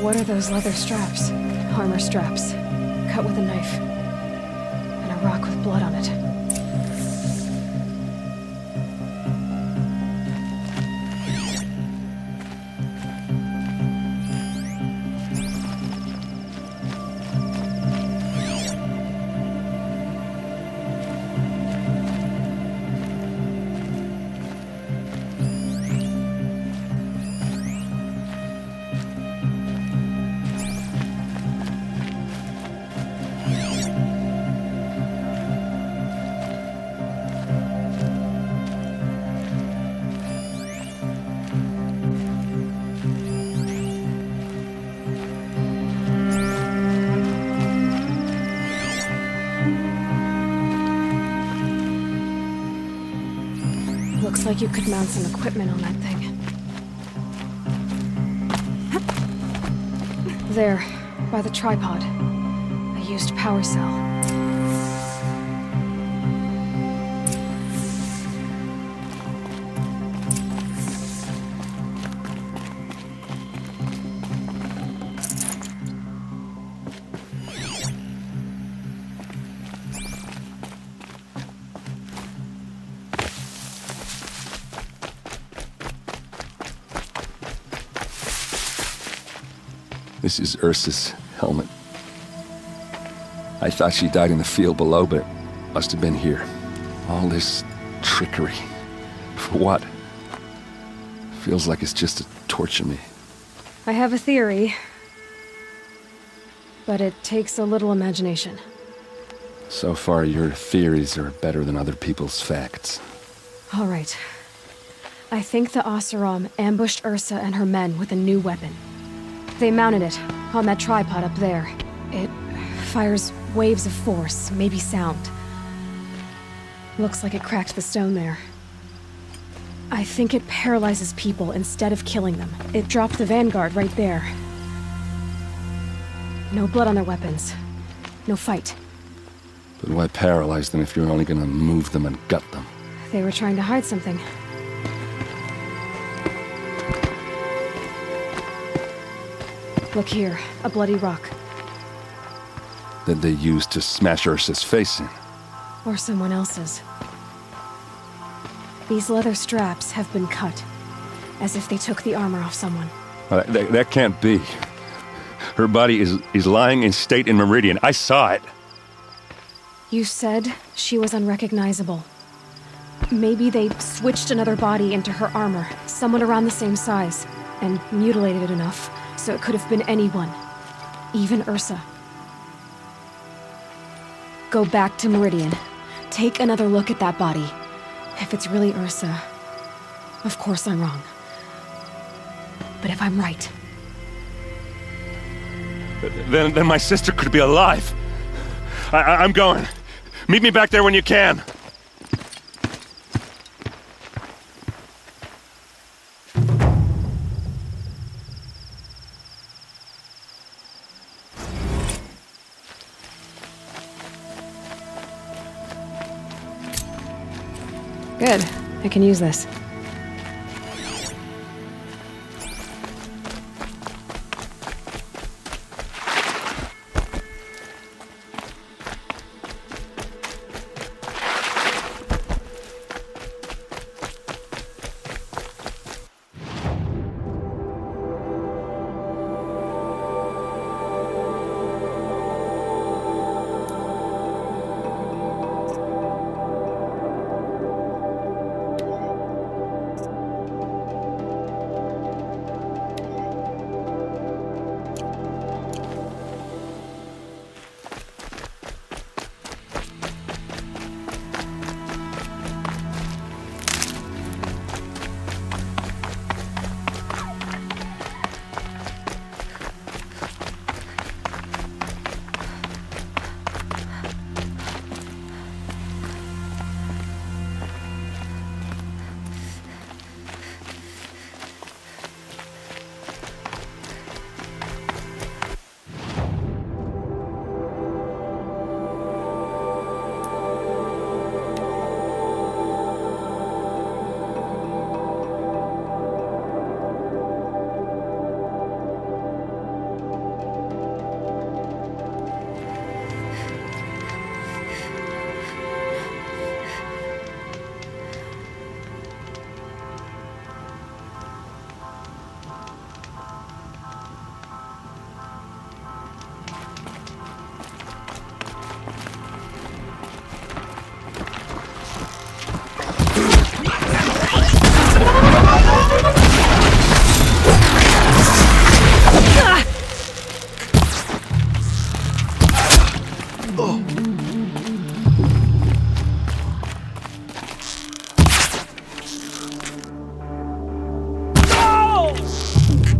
Speaker 2: What are those leather straps? Armor straps, cut with a knife. And a rock with blood on it. Looks like you could mount some equipment on that thing. There, by the tripod. A used power cell.
Speaker 10: This is Ursa's helmet. I thought she died in the field below, but must have been here. All this trickery. For what? Feels like it's just to torture me.
Speaker 2: I have a theory, but it takes a little imagination.
Speaker 10: So far, your theories are better than other people's facts.
Speaker 2: All right. I think the Oseram ambushed Ursa and her men with a new weapon. They mounted it on that tripod up there. It fires waves of force, maybe sound. Looks like it cracked the stone there. I think it paralyzes people instead of killing them. It dropped the Vanguard right there. No blood on their weapons. No fight.
Speaker 10: But why paralyze them if you're only gonna move them and gut them?
Speaker 2: They were trying to hide something. Look here, a bloody rock.
Speaker 10: That they used to smash Ursa's face in.
Speaker 2: Or someone else's. These leather straps have been cut, as if they took the armor off someone.
Speaker 10: That can't be. Her body is lying in state in Meridian. I saw it.
Speaker 2: You said she was unrecognizable. Maybe they switched another body into her armor, someone around the same size, and mutilated it enough, so it could have been anyone. even Ursa. Go back to Meridian. Take another look at that body. If it's really Ursa, of course I'm wrong. But if I'm right...
Speaker 9: Then my sister could be alive. I'm going. Meet me back there when you can.
Speaker 2: Good. I can use this.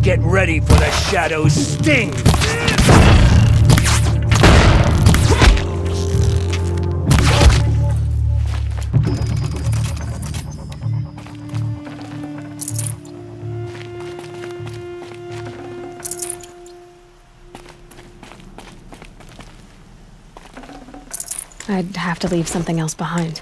Speaker 19: Get ready for the Shadow's sting!
Speaker 2: I'd have to leave something else behind.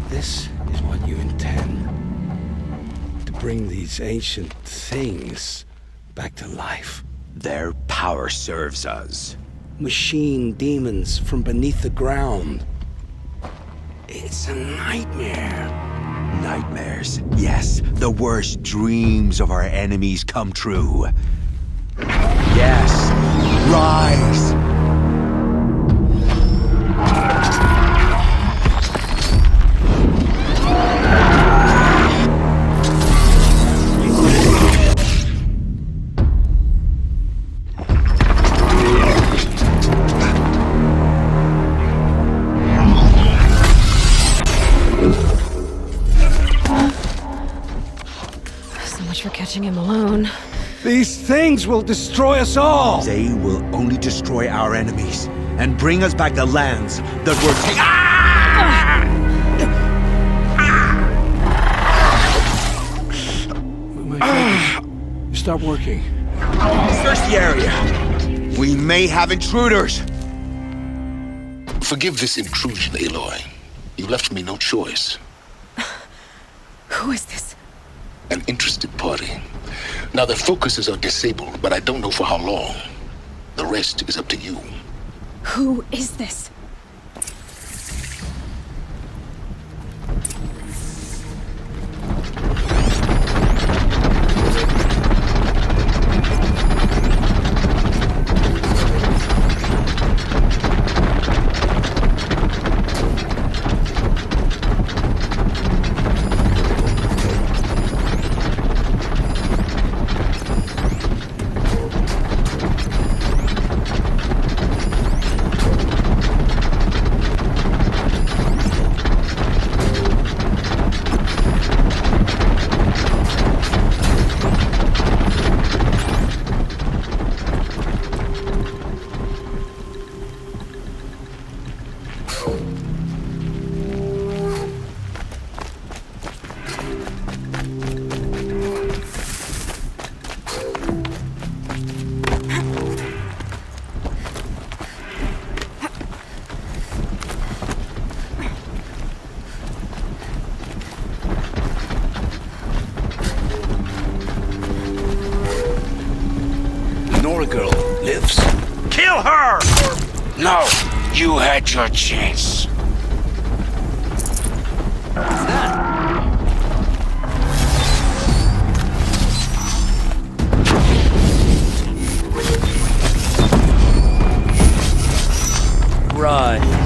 Speaker 19: This is what you intend. To bring these ancient things back to life.
Speaker 21: Their power serves us.
Speaker 19: Machine demons from beneath the ground. It's a nightmare.
Speaker 21: Nightmares. Yes, the worst dreams of our enemies come true. Yes, rise!
Speaker 2: Catching him alone.
Speaker 19: These things will destroy us all!
Speaker 21: They will only destroy our enemies and bring us back the lands that were taken.
Speaker 19: My focus. Stop working.
Speaker 21: Search the area. We may have intruders.
Speaker 13: Forgive this intrusion, Aloy. You left me no choice.
Speaker 2: Who is this?
Speaker 13: An interested party. Now their focuses are disabled, but I don't know for how long. The rest is up to you.
Speaker 2: Who is this?
Speaker 13: Nora girl lives.
Speaker 8: Kill her!
Speaker 13: No, you had your chance.
Speaker 3: Rise.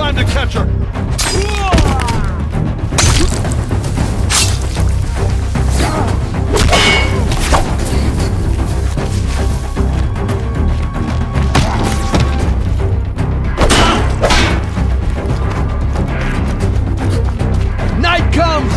Speaker 17: Time to catch her!
Speaker 3: Night comes!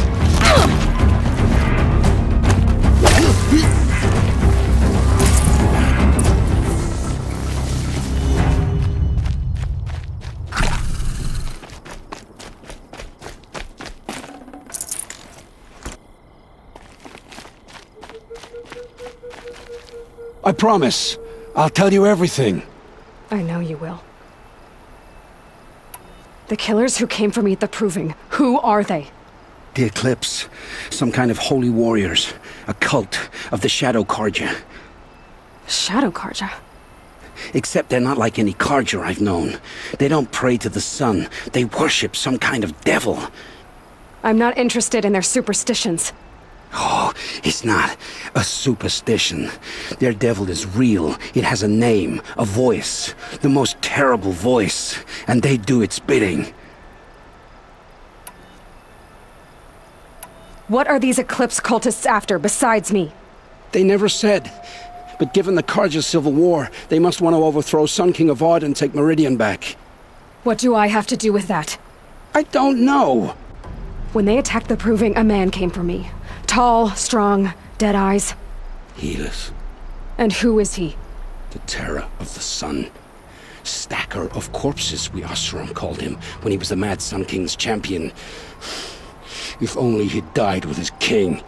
Speaker 19: I promise. I'll tell you everything.
Speaker 2: I know you will. The killers who came for me at the Proving, who are they?
Speaker 19: The Eclipse. Some kind of holy warriors. A cult of the Shadow Carja.
Speaker 2: Shadow Carja?
Speaker 19: Except they're not like any Carja I've known. They don't pray to the sun. They worship some kind of devil.
Speaker 2: I'm not interested in their superstitions.
Speaker 19: Oh, it's not a superstition. Their devil is real. It has a name, a voice. The most terrible voice. And they do its bidding.
Speaker 2: What are these Eclipse cultists after, besides me?
Speaker 19: They never said. But given the Carja civil war, they must want to overthrow Sun King Avad and take Meridian back.
Speaker 2: What do I have to do with that?
Speaker 19: I don't know.
Speaker 2: When they attacked the Proving, a man came for me. Tall, strong, dead eyes.
Speaker 19: Helis.
Speaker 2: And who is he?
Speaker 19: The terror of the sun. Stacker of corpses, we Oseram called him, when he was the Mad Sun King's champion. If only he'd died with his king.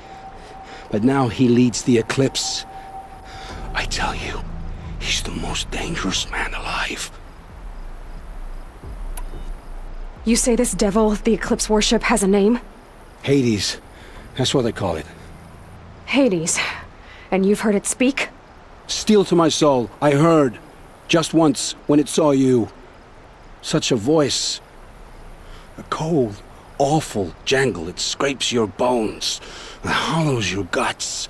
Speaker 19: But now he leads the Eclipse. I tell you, he's the most dangerous man alive.
Speaker 2: You say this devil, the Eclipse worship, has a name?
Speaker 19: Hades. That's what they call it.
Speaker 2: Hades. And you've heard it speak?
Speaker 19: Steel to my soul, I heard. Just once, when it saw you. Such a voice. A cold, awful jangle. It scrapes your bones. It hollows your guts.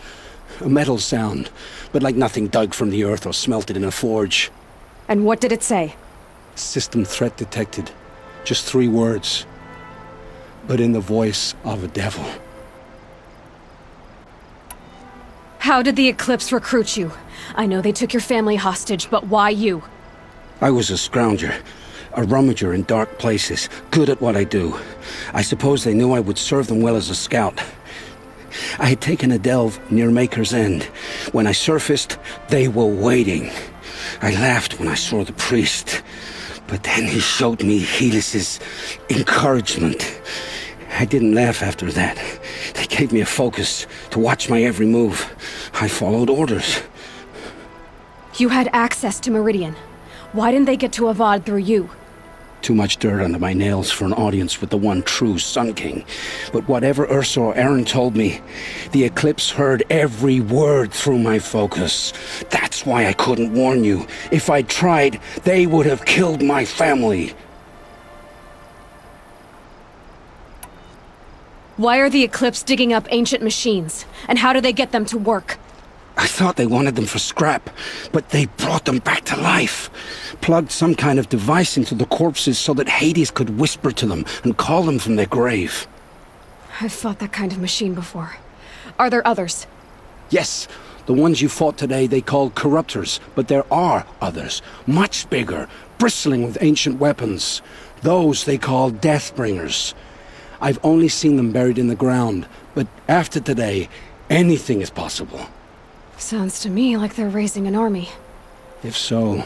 Speaker 19: A metal sound, but like nothing dug from the earth or smelted in a forge.
Speaker 2: And what did it say?
Speaker 19: System threat detected. Just 3 words. But in the voice of a devil.
Speaker 2: How did the Eclipse recruit you? I know they took your family hostage, but why you?
Speaker 19: I was a scrounger. A rummager in dark places. Good at what I do. I suppose they knew I would serve them well as a scout. I had taken a delve near Maker's End. When I surfaced, they were waiting. I laughed when I saw the priest. But then he showed me Helis's encouragement. I didn't laugh after that. They gave me a focus to watch my every move. I followed orders.
Speaker 2: You had access to Meridian. Why didn't they get to Avad through you?
Speaker 19: Too much dirt under my nails for an audience with the one true Sun King. But whatever Ursa or Aaron told me, the Eclipse heard every word through my focus. That's why I couldn't warn you. If I'd tried, they would have killed my family.
Speaker 2: Why are the Eclipse digging up ancient machines? And how do they get them to work?
Speaker 19: I thought they wanted them for scrap, but they brought them back to life. Plugged some kind of device into the corpses so that Hades could whisper to them and call them from their grave.
Speaker 2: I've fought that kind of machine before. Are there others?
Speaker 19: Yes, the ones you fought today they called Corruptors, but there are others, much bigger, bristling with ancient weapons. Those they call Deathbringers. I've only seen them buried in the ground, but after today, anything is possible.
Speaker 2: Sounds to me like they're raising an army.
Speaker 19: If so,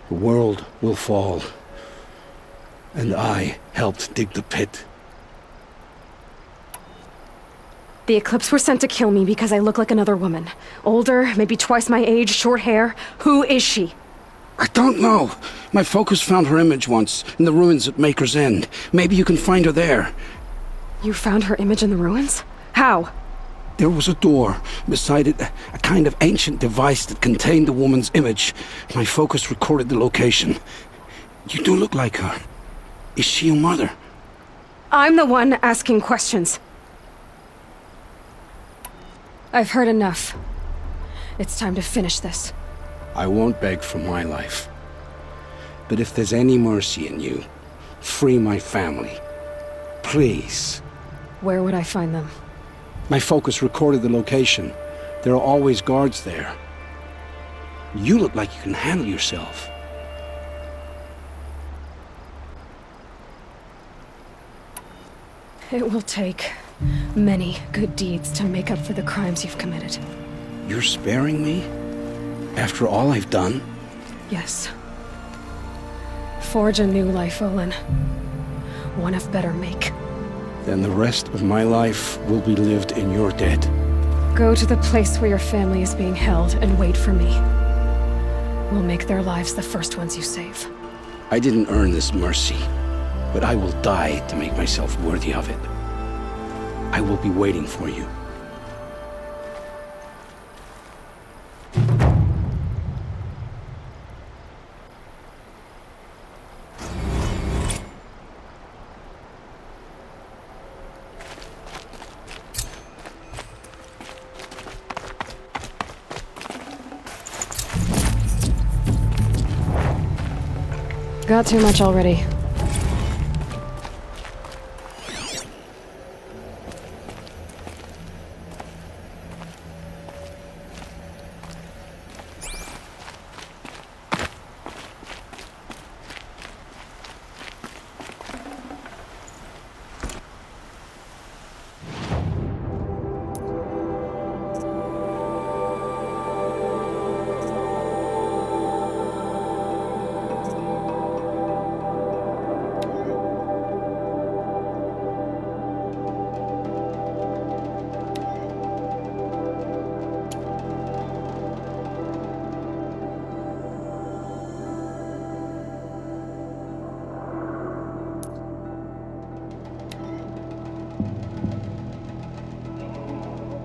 Speaker 19: the world will fall. And I helped dig the pit.
Speaker 2: The Eclipse were sent to kill me because I look like another woman. Older, maybe twice my age, short hair. Who is she?
Speaker 19: I don't know. My focus found her image once, in the ruins at Maker's End. Maybe you can find her there.
Speaker 2: You found her image in the ruins? How?
Speaker 19: There was a door. Beside it, a kind of ancient device that contained the woman's image. My focus recorded the location. You do look like her. Is she your mother?
Speaker 2: I'm the one asking questions. I've heard enough. It's time to finish this.
Speaker 19: I won't beg for my life. But if there's any mercy in you, free my family. Please.
Speaker 2: Where would I find them?
Speaker 19: My focus recorded the location. There are always guards there. You look like you can handle yourself.
Speaker 2: It will take many good deeds to make up for the crimes you've committed.
Speaker 19: You're sparing me? After all I've done?
Speaker 2: Yes. Forge a new life, Olin. One of better make.
Speaker 19: Then the rest of my life will be lived in your debt.
Speaker 2: Go to the place where your family is being held and wait for me. We'll make their lives the first ones you save.
Speaker 19: I didn't earn this mercy, but I will die to make myself worthy of it. I will be waiting for you.
Speaker 2: Got too much already.